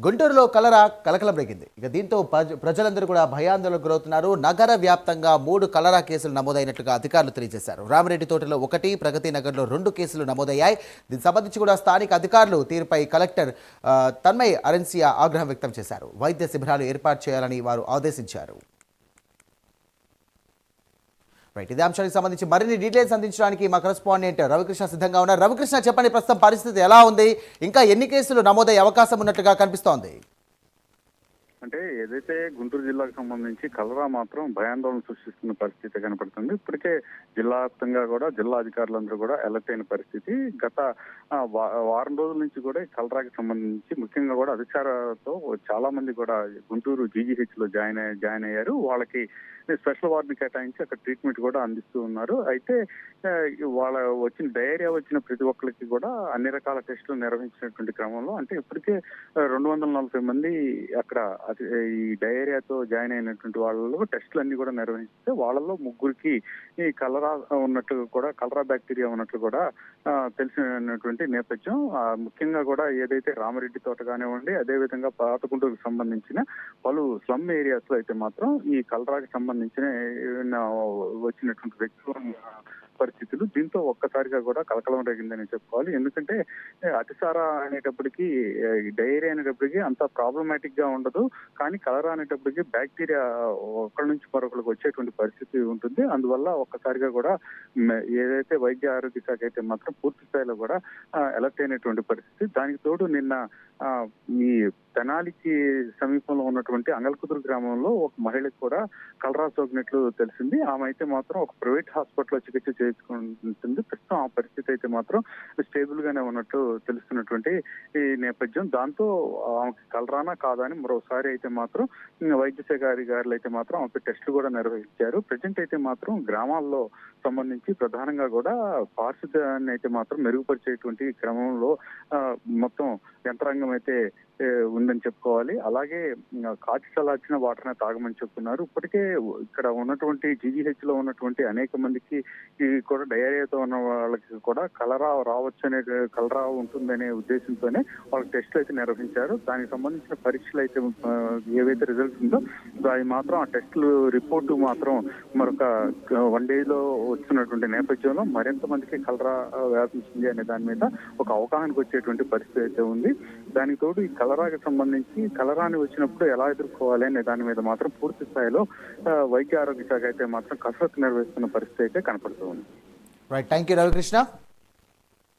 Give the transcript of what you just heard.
గుంటూరులో కలరా కలకలం రేగింది. ఇక దీంతో ప్రజలందరూ కూడా భయాందోళనకు గురవుతున్నారు. నగర వ్యాప్తంగా 3 కలరా కేసులు నమోదైనట్లుగా అధికారులు తెలియజేశారు. రామిరెడ్డి తోటలో 1, ప్రగతి నగర్లో 2 కేసులు నమోదయ్యాయి. దీనికి సంబంధించి కూడా స్థానిక అధికారులు తీరుపై కలెక్టర్ తన్మయ్ అరెన్సియా ఆగ్రహం వ్యక్తం చేశారు. వైద్య శిబిరాలు ఏర్పాటు చేయాలని వారు ఆదేశించారు. ఇదే అంశానికి సంబంధించి మరిన్ని డీటెయిల్స్ అందించడానికి మా కరెస్పాండెంట్ రవికృష్ణ సిద్ధంగా ఉన్నారు. రవికృష్ణ, చెప్పండి, ప్రస్తుతం పరిస్థితి ఎలా ఉంది? ఇంకా ఎన్ని కేసులు నమోదయ్యే అవకాశం ఉన్నట్టుగా కనిపిస్తోంది? అంటే ఏదైతే గుంటూరు జిల్లాకు సంబంధించి కలరా మాత్రం భయాందోళన సృష్టిస్తున్న పరిస్థితి కనపడుతుంది. ఇప్పటికే జిల్లా వ్యాప్తంగా కూడా జిల్లా అధికారులందరూ కూడా అలర్ట్ అయిన పరిస్థితి. గత వారం రోజుల నుంచి కూడా కలరాకి సంబంధించి ముఖ్యంగా కూడా అధికారులతో చాలా మంది కూడా గుంటూరు జీజీహెచ్ లో జాయిన్ అయ్యారు. వాళ్ళకి స్పెషల్ వార్డుని కేటాయించి అక్కడ ట్రీట్మెంట్ కూడా అందిస్తూ ఉన్నారు. అయితే వాళ్ళ డయేరియా వచ్చిన ప్రతి ఒక్కరికి కూడా అన్ని రకాల టెస్టులు నిర్వహించినటువంటి క్రమంలో అంటే ఇప్పటికే 240 మంది అక్కడ ఈ డయేరియాతో జాయిన్ అయినటువంటి వాళ్ళలో టెస్టులు అన్ని కూడా నిర్వహిస్తే వాళ్ళలో 3కి ఈ కలరా బ్యాక్టీరియా ఉన్నట్లు కూడా తెలిసినటువంటి నేపథ్యం. ముఖ్యంగా కూడా ఏదైతే రామిరెడ్డి తోట కానివ్వండి, అదేవిధంగా పాత గుంటూరుకు సంబంధించిన పలు స్లమ్ ఏరియాస్ లో అయితే మాత్రం ఈ కలరాకి సంబంధించిన వచ్చినటువంటి వ్యక్తుల పరిస్థితులు దీంతో ఒక్కసారిగా కూడా కలకలం రేగిందని చెప్పుకోవాలి. ఎందుకంటే అతిసార అనేటప్పటికీ డయేరియా అనేటప్పటికీ అంత ప్రాబ్లమాటిక్ గా ఉండదు, కానీ కలరా అనేటప్పటికీ బ్యాక్టీరియా ఒకరి నుంచి మరొకరికి వచ్చేటువంటి పరిస్థితి ఉంటుంది. అందువల్ల ఒక్కసారిగా కూడా ఏదైతే వైద్య ఆరోగ్య శాఖ అయితే మాత్రం పూర్తి స్థాయిలో కూడా అలర్ట్ అయినటువంటి పరిస్థితి. దానికి తోడు నిన్న ఈ తెనాలికి సమీపంలో ఉన్నటువంటి అంగల్కుదురు గ్రామంలో ఒక మహిళకు కూడా కలరా సోకినట్లు తెలిసింది. ఆమె అయితే మాత్రం ఒక ప్రైవేట్ హాస్పిటల్లో చికిత్స చేయించుకుంటుంది. ప్రస్తుతం ఆ పరిస్థితి అయితే మాత్రం స్టేబుల్ గానే ఉన్నట్టు తెలుస్తున్నటువంటి ఈ నేపథ్యం. దాంతో ఆమెకి కలరానా కాదా అని మరోసారి అయితే మాత్రం వైద్య శాఖ అధికారులు అయితే మాత్రం ఆమెకు టెస్టులు కూడా నిర్వహించారు. ప్రజెంట్ అయితే మాత్రం గ్రామాల్లో సంబంధించి ప్రధానంగా కూడా పారిశుద్ధ్యాన్ని అయితే మాత్రం మెరుగుపరిచేటువంటి క్రమంలో మొత్తం యంత్రాంగం అయితే ఉందని చెప్పుకోవాలి. అలాగే కాచి చల్లార్చిన వాటర్నే తాగమని చెప్తున్నారు. ఇప్పటికే ఇక్కడ ఉన్నటువంటి జీజీహెచ్ లో ఉన్నటువంటి అనేక మందికి కూడా డయేరియాతో ఉన్న వాళ్ళకి కూడా కలరా ఉంటుందనే ఉద్దేశంతోనే వాళ్ళకి టెస్టులు అయితే నిర్వహించారు. దానికి సంబంధించిన పరీక్షలు అయితే ఏవైతే రిజల్ట్స్ ఉందో అది మాత్రం ఆ టెస్టులు రిపోర్టు మాత్రం మరొక 1 day లో వస్తున్నటువంటి నేపథ్యంలో మరింత మందికి కలరా వ్యాపించింది అనే దాని మీద ఒక అవగాహనకు వచ్చేటువంటి పరిస్థితి అయితే ఉంది. దానికి తోడు ఈ కలరాకి సంబంధించి కలరాని వచ్చినప్పుడు ఎలా ఎదుర్కోవాలి అనే దాని మీద మాత్రం పూర్తి స్థాయిలో వైద్య ఆరోగ్య శాఖ అయితే మాత్రం కసరత్తు నిర్వహిస్తున్న పరిస్థితి అయితే కనపడుతూ ఉంది. Right, thank you Ravikrishna.